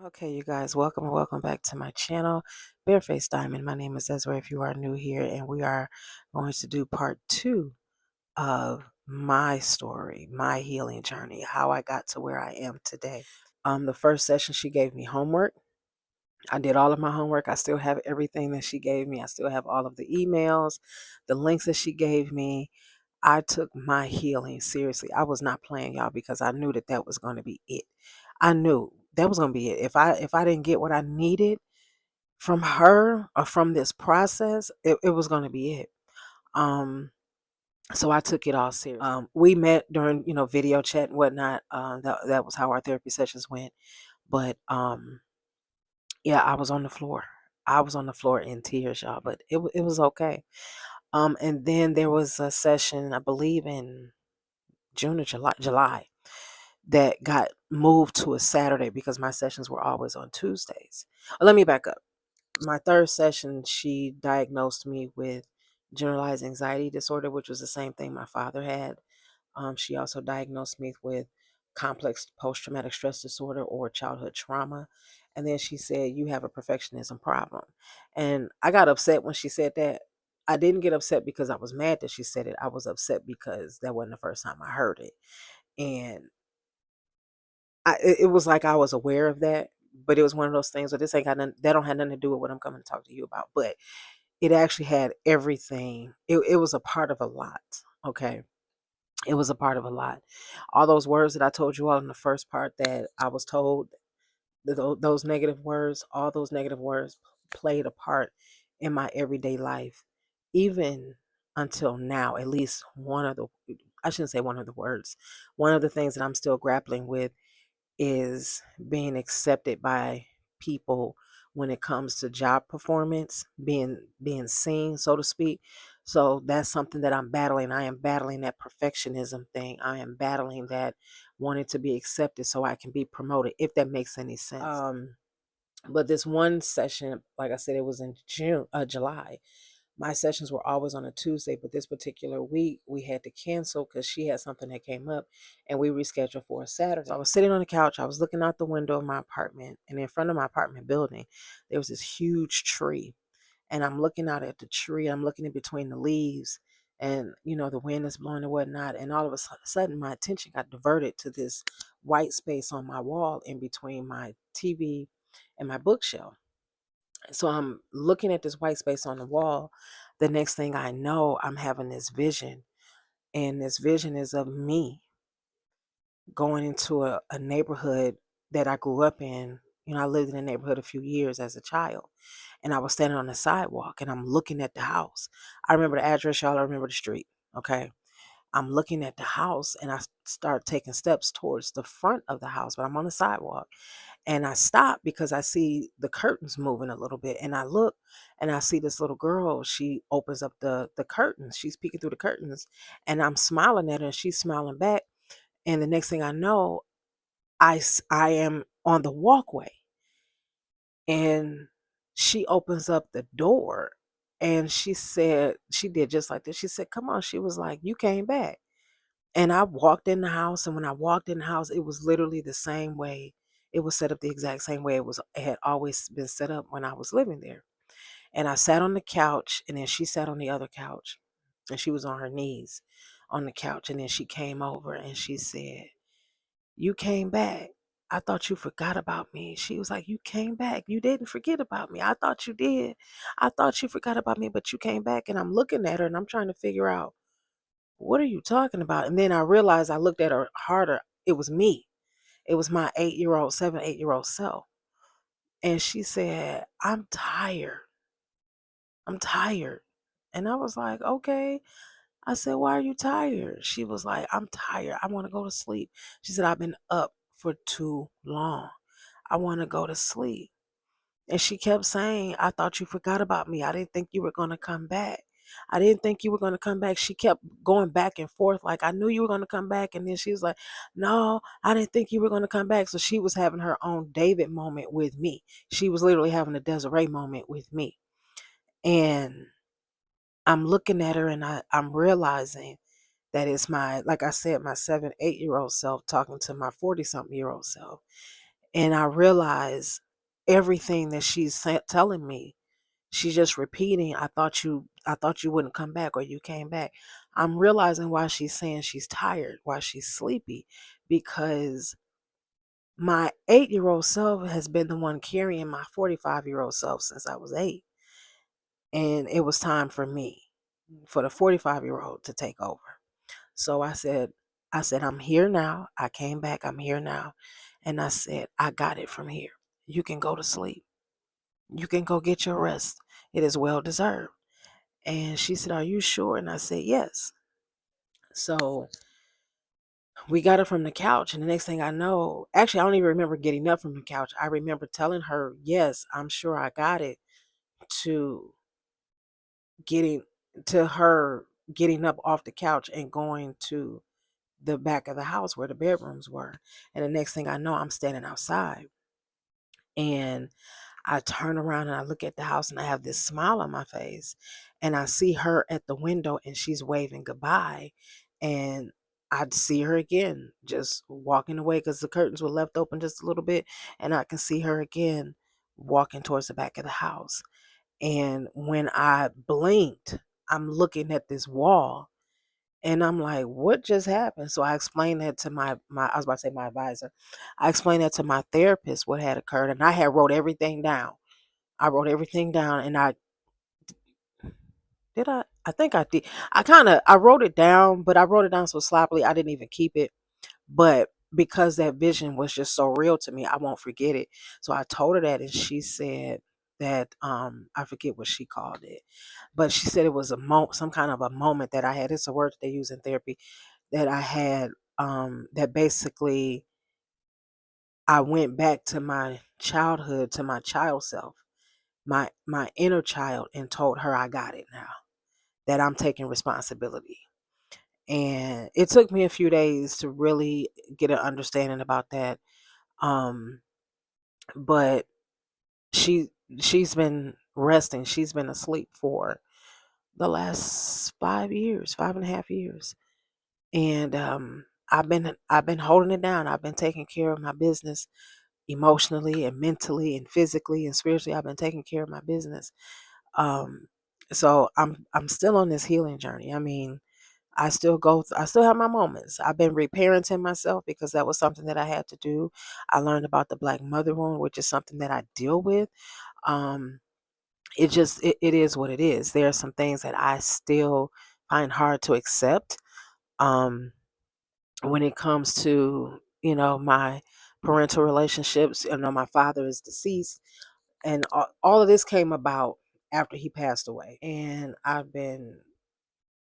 Okay, you guys, welcome and welcome back to my channel, Bareface Diamond. My name is Ezra if you are new here, and we are going to do part 2 of my story, my healing journey, how I got to where I am today. The first session, she gave me homework. I did all of my homework. I still have everything that she gave me. I still have all of the emails, the links that she gave me. I took my healing seriously. I was not playing, y'all, because I knew that was going to be it. I knew that was going to be it. If I didn't get what I needed from her or from this process, it was going to be it. So I took it all serious. We met during, video chat and whatnot. That was how our therapy sessions went. But yeah, I was on the floor. I was on the floor in tears, y'all. But it was okay. And then there was a session, I believe in June or July, that got moved to a Saturday because my sessions were always on Tuesdays. Let me back up. My third session, she diagnosed me with generalized anxiety disorder, which was the same thing my father had. She also diagnosed me with complex post-traumatic stress disorder or childhood trauma. And then she said, you have a perfectionism problem. And I got upset when she said that. I didn't get upset because I was mad that she said it. I was upset because that wasn't the first time I heard it. And it was like I was aware of that, but it was one of those things where this ain't got nothing, that don't have nothing to do with what I'm coming to talk to you about. But it actually had everything. It was a part of a lot. Okay. It was a part of a lot. All those words that I told you all in the first part that I was told, those negative words, all those negative words played a part in my everyday life, even until now. At least one of the, I shouldn't say one of the words, one of the things that I'm still grappling with is being accepted by people when it comes to job performance, being seen, so to speak. So that's something that I'm battling. I am battling that perfectionism thing. I am battling that wanting to be accepted so I can be promoted, if that makes any sense. But this one session, like I said, it was in July. My sessions were always on a Tuesday, but this particular week we had to cancel because she had something that came up and we rescheduled for a Saturday. So I was sitting on the couch, I was looking out the window of my apartment, and in front of my apartment building, there was this huge tree. And I'm looking out at the tree, I'm looking in between the leaves, and the wind is blowing and whatnot. And all of a sudden, my attention got diverted to this white space on my wall in between my TV and my bookshelf. So I'm looking at this white space on the wall. The next thing I know, I'm having this vision. And this vision is of me going into a neighborhood that I grew up in. I lived in a neighborhood a few years as a child. And I was standing on the sidewalk and I'm looking at the house. I remember the address, y'all. I remember the street. Okay. I'm looking at the house and I start taking steps towards the front of the house, but I'm on the sidewalk. And I stop because I see the curtains moving a little bit. And I look and I see this little girl. She opens up the curtains. She's peeking through the curtains. And I'm smiling at her and she's smiling back. And the next thing I know, I am on the walkway. And she opens up the door. And she said, she did just like this. She said, come on. She was like, you came back. And I walked in the house, and when I walked in the house, it was literally the same way. It was set up the exact same way it had always been set up when I was living there. And I sat on the couch, and then she sat on the other couch, and she was on her knees on the couch. And then she came over and she said, you came back. I thought you forgot about me. She was like, you came back. You didn't forget about me. I thought you did. I thought you forgot about me, but you came back. And I'm looking at her and I'm trying to figure out, what are you talking about? And then I realized, I looked at her harder. It was me. It was my 8-year-old, 7, 8-year-old self. And she said, I'm tired. I'm tired. And I was like, okay. I said, why are you tired? She was like, I'm tired. I want to go to sleep. She said, I've been up for too long. I want to go to sleep. And she kept saying, I thought you forgot about me. I didn't think you were going to come back. I didn't think you were going to come back. She kept going back and forth, like, I knew you were going to come back. And then she was like, no, I didn't think you were going to come back. So she was having her own David moment with me. She was literally having a Desiree moment with me. And I'm looking at her and I'm realizing that it's my, like I said, my 7, 8-year-old self talking to my 40-something-year-old self. And I realize everything that telling me, she's just repeating, I thought you wouldn't come back, or you came back. I'm realizing why she's saying she's tired, why she's sleepy, because my 8-year-old self has been the one carrying my 45-year-old self since I was 8. And it was time for me, for the 45-year-old to take over. So I said, I'm here now. I came back. I'm here now. And I said, I got it from here. You can go to sleep. You can go get your rest. It is well deserved. And she said, Are you sure? And I said, Yes. So we got up from the couch. And the next thing I know, actually, I don't even remember getting up from the couch. I remember telling her, Yes, I'm sure I got it, to getting to her getting up off the couch and going to the back of the house where the bedrooms were. And the next thing I know, I'm standing outside. And I turn around and I look at the house and I have this smile on my face. And I see her at the window and she's waving goodbye. And I'd see her again, just walking away because the curtains were left open just a little bit. And I can see her again walking towards the back of the house. And when I blinked, I'm looking at this wall and I'm like, what just happened? So I explained that to I was about to say my advisor. I explained that to my therapist, what had occurred. And I had wrote everything down. I wrote everything down and I think I did. I wrote it down, but I wrote it down so sloppily I didn't even keep it. But because that vision was just so real to me, I won't forget it. So I told her that and she said that I forget what she called it. But she said it was some kind of a moment that I had. It's a word that they use in therapy that I had, that basically I went back to my childhood, to my child self, my inner child, and told her I got it now, that I'm taking responsibility. And it took me a few days to really get an understanding about that. Um, but she she's been resting. She's been asleep for the last 5 years, 5.5 years. And I've been holding it down. I've been taking care of my business emotionally and mentally and physically and spiritually. I've been taking care of my business. Um, so I'm still on this healing journey. I mean, I still have my moments. I've been reparenting myself because that was something that I had to do. I learned about the black mother wound, which is something that I deal with. Um, it is what it is. There are some things that I still find hard to accept. Um, when it comes to, my parental relationships. My father is deceased, and all of this came about after he passed away. And I've been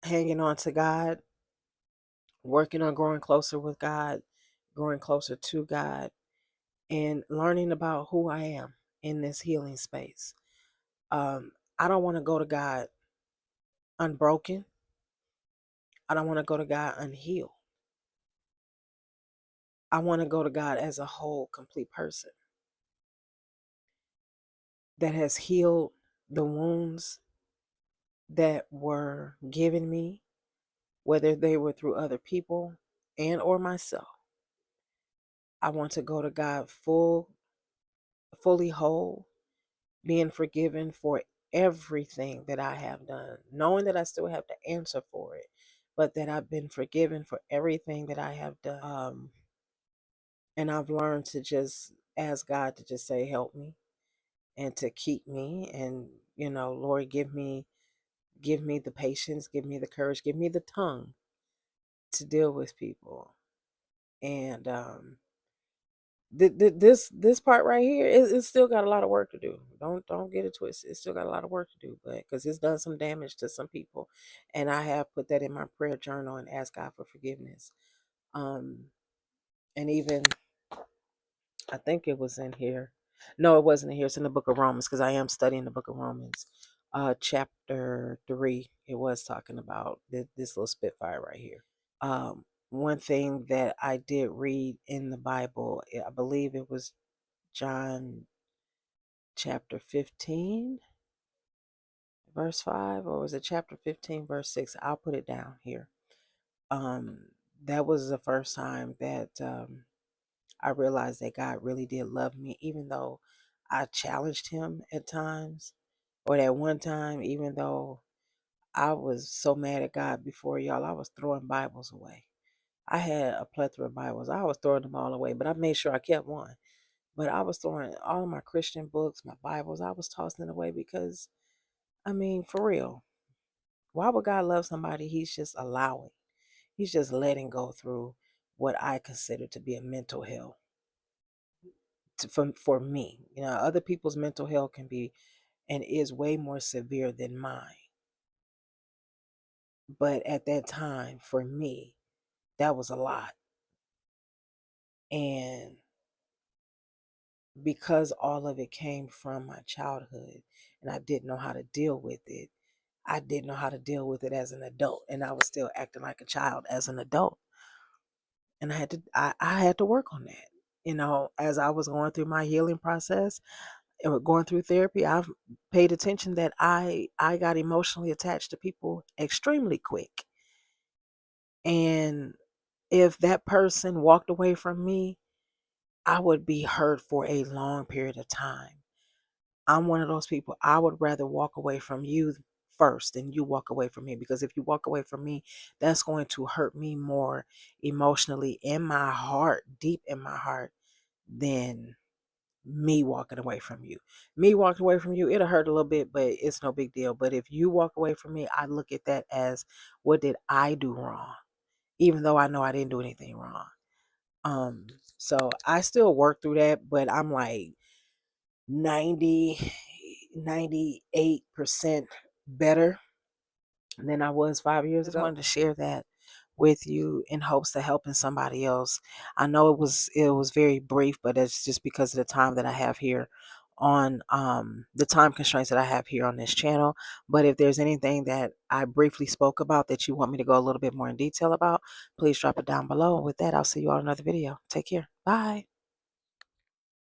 hanging on to God, working on growing closer with God, growing closer to God, and learning about who I am in this healing space. I don't want to go to God unbroken. I don't want to go to God unhealed. I want to go to God as a whole, complete person that has healed the wounds that were given me, whether they were through other people and or myself. I want to go to God fully whole, being forgiven for everything that I have done, knowing that I still have to answer for it, but that I've been forgiven for everything that I have done. And I've learned to just ask God to just say, help me and to keep me. And, Lord, give me the patience, give me the courage, give me the tongue to deal with people. And this part right here, it's still got a lot of work to do. Don't get it twisted. It's still got a lot of work to do, but because it's done some damage to some people, and I have put that in my prayer journal and asked God for forgiveness. Um, and even I think it was in here. No, it wasn't in here. It's in the Book of Romans because I am studying the Book of Romans, chapter 3. It was talking about this little spitfire right here. One thing that I did read in the Bible, I believe it was John chapter 15, verse 5, or was it chapter 15, verse 6? I'll put it down here. That was the first time that I realized that God really did love me, even though I challenged him at times, or that one time, even though I was so mad at God before y'all, I was throwing Bibles away. I had a plethora of Bibles. I was throwing them all away, but I made sure I kept one. But I was throwing all my Christian books, my Bibles, I was tossing it away because, I mean, for real, why would God love somebody he's just allowing? He's just letting go through what I consider to be a mental hell for me. You know, other people's mental hell can be and is way more severe than mine. But at that time, for me, that was a lot. And because all of it came from my childhood and I didn't know how to deal with it, I didn't know how to deal with it as an adult. And I was still acting like a child as an adult. And I had to work on that. You know, as I was going through my healing process and going through therapy, I've paid attention that I got emotionally attached to people extremely quick. And if that person walked away from me, I would be hurt for a long period of time. I'm one of those people, I would rather walk away from you first than you walk away from me, because if you walk away from me, that's going to hurt me more emotionally in my heart, deep in my heart, than me walking away from you. Me walking away from you, it'll hurt a little bit, but it's no big deal. But if you walk away from me, I look at that as, what did I do wrong? Even though I know I didn't do anything wrong. Um, so I still work through that, but I'm like 98% better than I was 5 years ago. I wanted to share that with you in hopes of helping somebody else. I know it was very brief, but it's just because of the time that I have here on the time constraints that I have here on this channel. But if there's anything that I briefly spoke about that you want me to go a little bit more in detail about, please drop it down below. With that, I'll see you all in another video. Take care. Bye.